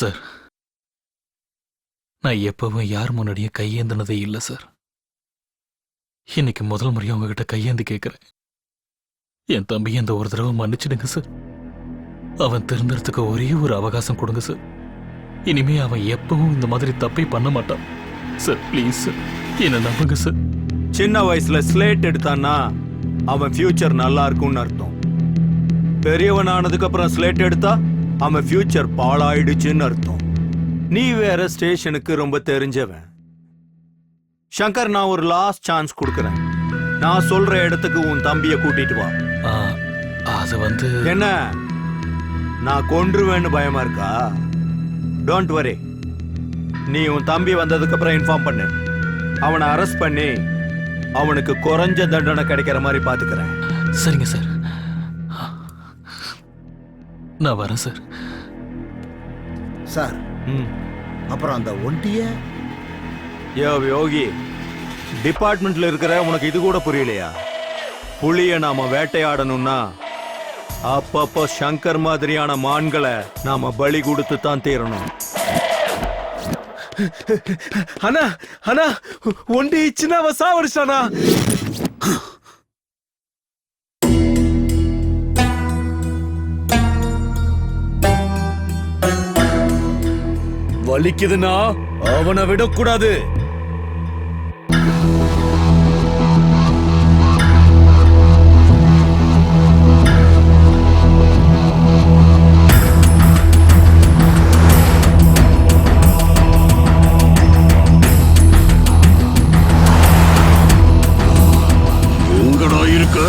Sir, நான் எப்பவும் யார் முன்னாடியும் கையேந்தினதே இல்லை சார். இன்னைக்கு முதல் முறையா உங்ககிட்ட கையேந்தி கேட்கிறேன். என் தம்பி இந்த ஒரு தடவை மன்னிச்சிடுங்க சார். அவன் திருந்துறதுக்கு ஒரே ஒரு அவகாசம் கொடுங்க சார். இனிமே அவன் எப்பவும் இந்த மாதிரி தப்பை பண்ண மாட்டான் சார். ப்ளீஸ் சார், என்ன நம்புங்க சார். சின்ன வயசுல ஸ்லேட் எடுத்தான்னா அவன் ஃபியூச்சர் நல்லா இருக்கும்னு அர்த்தம். பெரியவன் ஆனதுக்கு அப்புறம் ஸ்லேட் எடுத்தா அவன் ஃபியூச்சர் பாழாயிடுச்சுன்னு அர்த்தம். நீ வேற ஸ்டேஷனுக்கு ரொம்ப தெரிஞ்சவன். சங்கர், நான் ஒரு லாஸ்ட் சான்ஸ் கொடுக்கறேன். நான் சொல்ற இடத்துக்கு உன் தம்பிய கூட்டிட்டு வா. அது வந்து என்ன, நான் கொன்றுவேன்னு பயமா இருக்கா? Don't worry. நீ உன் தம்பி வந்ததுக்கு அப்புறம் இன்ஃபார்ம் பண்ணு. அவனை அரெஸ்ட் பண்ணி அவனுக்கு குறைஞ்ச தண்டனை கிடைக்கிற மாதிரி பாத்துக்கிறேன். சரிங்க சார், நான் வரேன் சார். சார், அப்புறம் அந்த ஒண்டிய யோகி, டிபார்ட்மெண்ட்ல இருக்கிற உனக்கு இது கூட புரியலையா? புலிய நாம வேட்டையாடணும்னா அப்பப்போ சங்கர் மாதிரியான மான்களை நாம பலி கொடுத்து தான் தீரணும். அண்ணா அண்ணா, ஒண்டி சின்னவ சாவடிச்சானா? வலிக்குதுன்னா அவனை விடக்கூடாது. எங்கடா இருக்கு?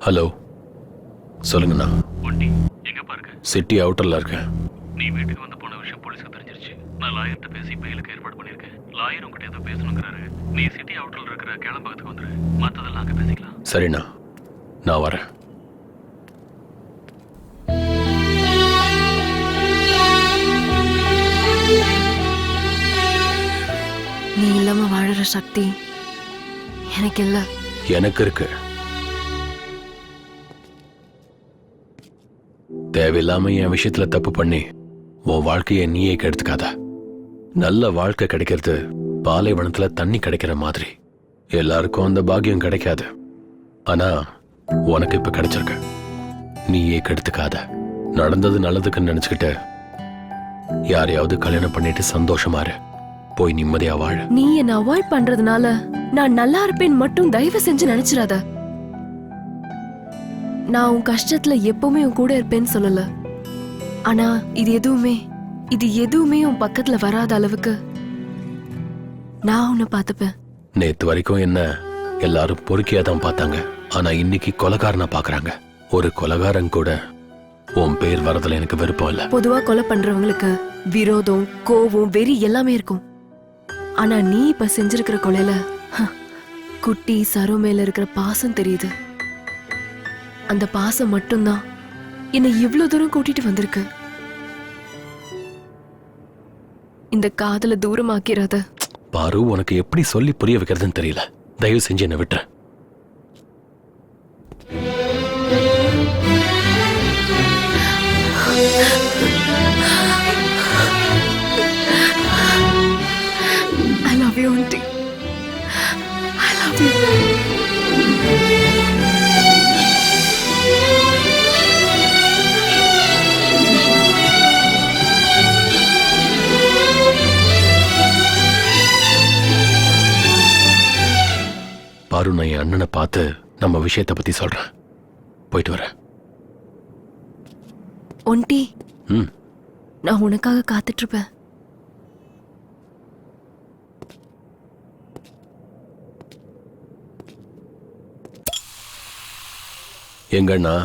ஹலோ, சொல்லுங்கண்ணா. வண்டி எங்க பாருங்க? சிட்டி அவுட்டர்ல இருக்கேன். நீ வீட்டுக்கு வந்து போன விஷயம் போலீஸ்க்கு தெரிஞ்சிருச்சு. நான் லாயர்கிட்ட பேசி பெயிலுக்கு ஏற்பாடு பண்ணிருக்கேன். லாயர் உங்ககிட்ட ஏதோ பேசணுங்கிறாரு. நீ சிட்டி அவுட்டர்ல இருக்கிற கேளம்பகத்துக்கு வந்துரு. மத்ததெல்லாம் அங்க பேசிக்கலாம். சரிண்ணா, நான் வரேன். நீ இல்லாம வாழற சக்தி எனக்கு இல்ல. எனக்கு இருக்கு. தேவையில்லாம என் விஷயத்துல தப்பு பண்ணி உன் வாழ்க்கையை நீயே கெடுத்துக்காத. நல்ல வாழ்க்கை கிடைக்கிறது பாலைவனத்துல தண்ணி கிடைக்கிற மாதிரி. எல்லாருக்கும் அந்த பாக்கியம் கிடைக்காது. ஆனா உனக்கு இப்ப கிடைச்சிருக்க. நீயே கெடுத்துக்காத. நடந்தது நல்லதுக்குன்னு நினைச்சுக்கிட்டு யாரையாவது கல்யாணம் பண்ணிட்டு சந்தோஷமா இரு. போய் நிம்மதியா வாழ. நீ என்ன அவாய்ட் பண்றதுனால நான் நல்லா இருப்பேன் மட்டும் தயவு செஞ்சு நினைச்சிடாத. நான் உன் கஷ்டத்துல எப்பவுமே உன் கூட இருப்பேன்னு சொல்லல. ஆனா இது எதுவுமே உன் பக்கத்துல வராத அளவுக்கு நான் உன்னை பார்த்துப்பேன். நேத்து வரைக்கும் என்ன எல்லாரும் பொறுக்கியா தான் பார்த்தாங்க. ஆனா இன்னைக்கு கொலைகாரனா பாக்குறாங்க. ஒரு கொலைகாரன் கூட உன் பேர் வரதுல எனக்கு விருப்பம் இல்ல. பொதுவா கொலை பண்றவங்களுக்கு விரோதம், கோவம், வெறி எல்லாமே இருக்கும். ஆனா நீ இப்ப செஞ்சிருக்கிற கொலையில குட்டி சரோ மேல இருக்கிற பாசம் தெரியுது. அந்த பாசம் மட்டும்தான் என்னை இவ்வளவு தூரம் கூட்டிட்டு வந்திருக்கு. இந்த காதல தூரமாக்கிறாத. பாரு, உனக்கு எப்படி சொல்லி புரிய வைக்கிறதுன்னு தெரியல. தயவு செஞ்சு என்ன விட்டுற. I love you, auntie. I love you. பாரு, நான் என் அண்ணனை பார்த்து நம்ம விஷயத்தை பத்தி சொல்றேன். போயிட்டு வரேன். ஒண்டி, நான் உனக்காக காத்துட்டு இருப்பேன். எங்கண்ணா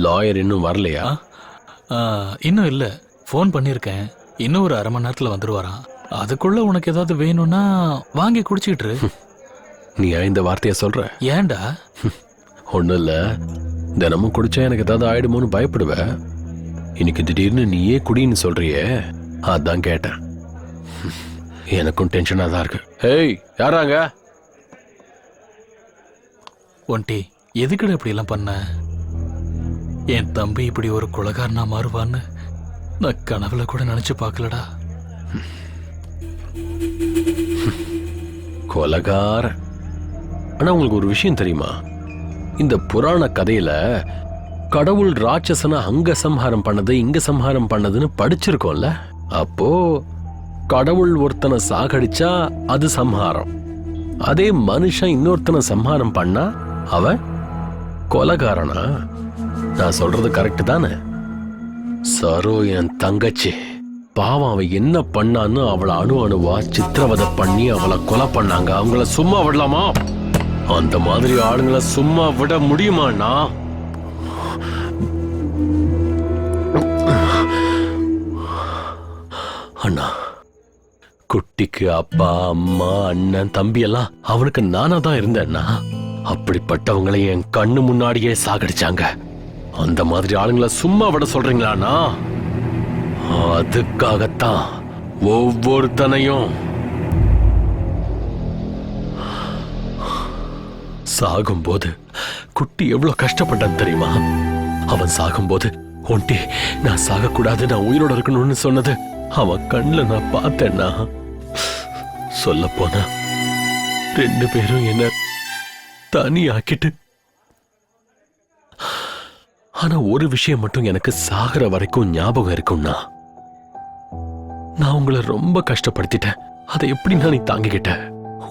லாயர் இன்னும் வரலையா? இன்னும் இல்ல. ஃபோன் பண்ணிருக்கேன். இன்னும் ஒரு அரை மணி நேரத்துல வந்துருவாராம். அதுக்குள்ள உனக்கு ஏதாவது வேணும்னா வாங்கி குடிச்சிட்டு. நீ இந்த வார்த்தைய சொல்ற? ஏன்டா? ஒண்ணும் இல்ல, தினமும் குடிச்சா எனக்கு ஏதாவது ஆயிடுமோன்னு பயப்படுவ. இன்னைக்கு திடீர்னு நீயே குடின்னு சொல்றியே, அதான் கேட்டேன். எனக்கும் டென்ஷனா தான் இருக்கு. ஏய், யாராங்க? ஒன்டி, எதுக்குடா இப்படி எல்லாம் பண்ண? என் தம்பி இப்படி ஒரு கொலைகாரனா மாறுவான்னு நான் கனவுல கூட நினைச்சு பார்க்கலடா. கொலகார. ஆனா உங்களுக்கு ஒரு விஷயம் தெரியுமா? இந்த புராண கதையில கடவுள் ராட்சசனை அங்க சம்ஹாரம் பண்ணது இங்க சம்ஹாரம் பண்ணதுன்னு படிச்சிருக்கோம்ல. அப்போ கடவுள் ஒருத்தனை சாகடிச்சா அது சம்ஹாரம், அதே மனுஷன் இன்னொருத்தனை சம்ஹாரம் பண்ணா அவன் கொலகாரனா? நான் சொல்றது கரெக்ட் தானே? சரோ என் தங்கச்சி பாவம், அவன் என்ன பண்ணான்னு அவளை அணுவா சித்திரவதை பண்ணி அவளை கொலை பண்ணாங்க. அவங்கள சும்மா விடலாமா? அந்த மாதிரி ஆளுங்களை சும்மா விட முடியுமாண்ணா? அண்ணா, குட்டிக்கு அப்பா அம்மா அண்ணன் தம்பி எல்லாம் அவனுக்கு நானா தான் இருந்தேன்னா. அப்படிப்பட்டவங்களை என் கண்ணு முன்னாடியே சாகடிச்சாங்க. அந்த மாதிரி ஆளுங்களை சும்மா விட சொல்றீங்களாண்ணா? அதுக்காகத்தான் ஒவ்வொருத்தனையும் சாகும்போது குட்டி எவ்வளவு கஷ்டப்பட்டான் தெரியுமா? அவன் சாகும்போது ஒண்டி நான் சாகக்கூடாது, நான் உயிரோட இருக்கணும்னு சொன்னது அவன் கண்ணுல நான் பார்த்தேன்னா. சொல்ல போனா 2 பேரும் என்ன தனி ஆக்கிட்டு. ஆனா ஒரு விஷயம் மட்டும் எனக்கு சாகிற வரைக்கும் ஞாபகம் இருக்கும்னா, நான் உங்களை ரொம்ப கஷ்டப்படுத்திட்டேன். அதை எப்படி நான் நீ தாங்கிக்கிட்ட?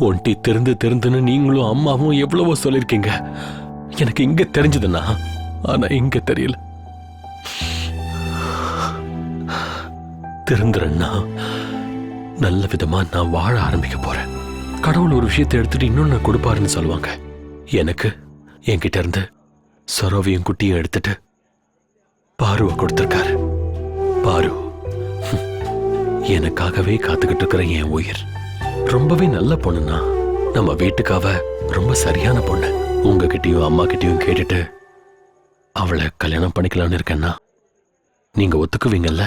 ஒண்டி திருந்துன்னு நீங்களும் அம்மாவும் எவ்வளவோ சொல்லிருக்கீங்க. எனக்கு இங்க தெரிஞ்சதுன்னா, ஆனா இங்க தெரியல. திருந்துறேன்னா நல்ல விதமா நான் வாழ ஆரம்பிக்க போறேன். கடவுள் ஒரு விஷயத்தை எடுத்துட்டு இன்னொன்னு கொடுப்பாருன்னு சொல்லுவாங்க. எனக்கு என்கிட்ட இருந்து சரோவியும் குட்டியும் எடுத்துட்டு பாருவ கொடுத்திருக்காரு. பாரு எனக்காகவே காத்துக்கிட்டு இருக்கிற என் உயிர். ரொம்பவே நல்ல பொண்ணுன்னா, நம்ம வீட்டுக்காவ ரொம்ப சரியான பொண்ணு. உங்ககிட்டயும் அம்மா கிட்டயும் கேட்டுட்டு அவளை கல்யாணம் பண்ணிக்கலாம்னு இருக்கேன்னா நீங்க ஒத்துக்குவீங்கல்ல?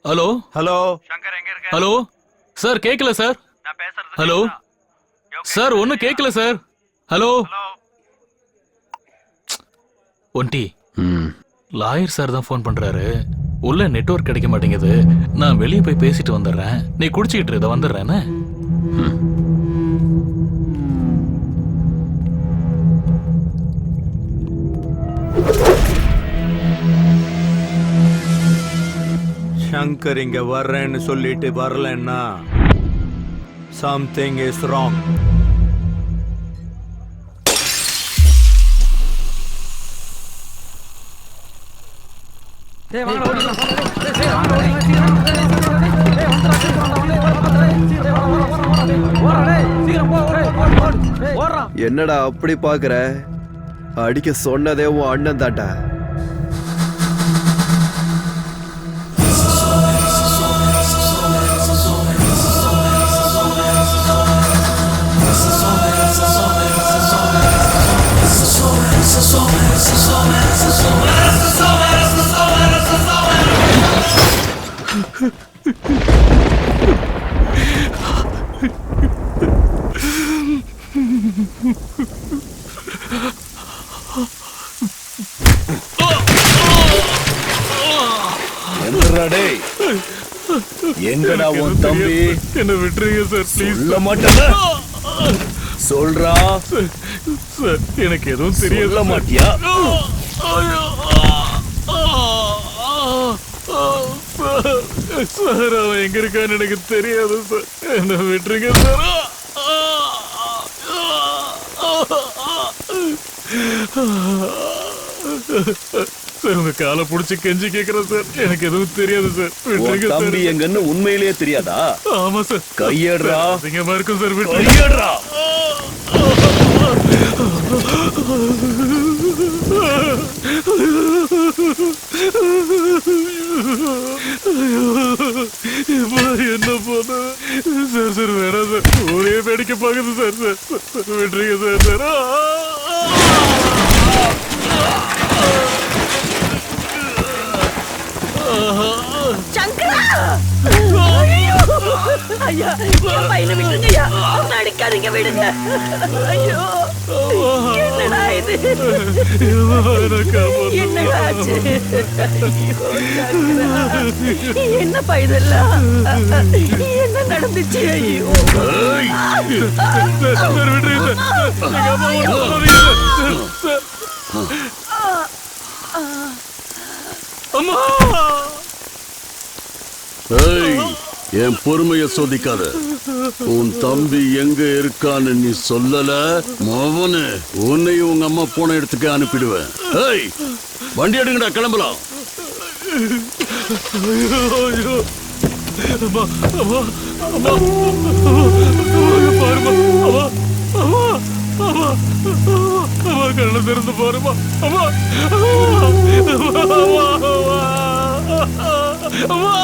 ஹலோ ஹலோ ஹலோ சார், கேட்கல சார். ஹலோ சார், ஒன்னும் கேட்கல சார். ஹலோ ஒன்டி, லாயர் சார் தான் ஃபோன் பண்றாரு. உள்ள நெட்வொர்க் கிடைக்க மாட்டேங்குது. நான் வெளியே போய் பேசிட்டு வந்துடுறேன். நீ குடிச்சிட்டு இதை வந்துடுறேன்னு. சங்கர் இங்க வர்றேன்னு சொல்லிட்டு வரலன்னா something is wrong. என்னடா அப்படி பாக்குற? அடிக்க சொன்னதே உன் அண்ணன் தாண்டா. எங்கடா உன் தம்பி? என்ன விட்டுருங்க சார், ப்ளீஸ். சொல்ல மாட்டேன். சொல்றா சார், எனக்கு எதுவும் தெரியல. சொல்ல மாட்டியா? சார், அவன் எங்க இருக்கான்னு எனக்கு தெரியாது சார். என்ன விட்டுருங்க சார். சார், உங்க காலை புடிச்சு கெஞ்சி கேக்குறேன் சார். எனக்கு எதுவும் தெரியாது சார். விட்டுருங்க சார். தம்பி எங்கன்னு உண்மையிலேயே தெரியாதா? ஆமா சார். கையேடுறா. அதிகமா இருக்கும் சார். விட்டு கையேடுறா. என்ன போன சார்? சார் வேணாம் சார். ஒரே வேடிக்கை பாக்குது சார். சார் விட்டுருங்க சார். சார் சங்கரா! ஐயா என் பையனை விட்டுருங்க ஐயா, அவனை அடிக்காதீங்க, விடுங்க. ஐயோ என்னடா இது, என்னடா ஆச்சு? ஐயோ, சங்கரா. என்னப்பா இதெல்லாம், என்ன நடந்துச்சு? ஐயோ ஏய், என் பொறுமைய சோதிக்காத. உன் தம்பி எங்க இருக்கான்னு நீ சொல்லல, மவனு உன்னையும் உங்க அம்மா போன இடத்துக்கு அனுப்பிடுவேன். ஏய், வண்டி எடுங்கடா, கிளம்பலாம். கண்ண திறந்து பாருமா. அம்மா அம்மா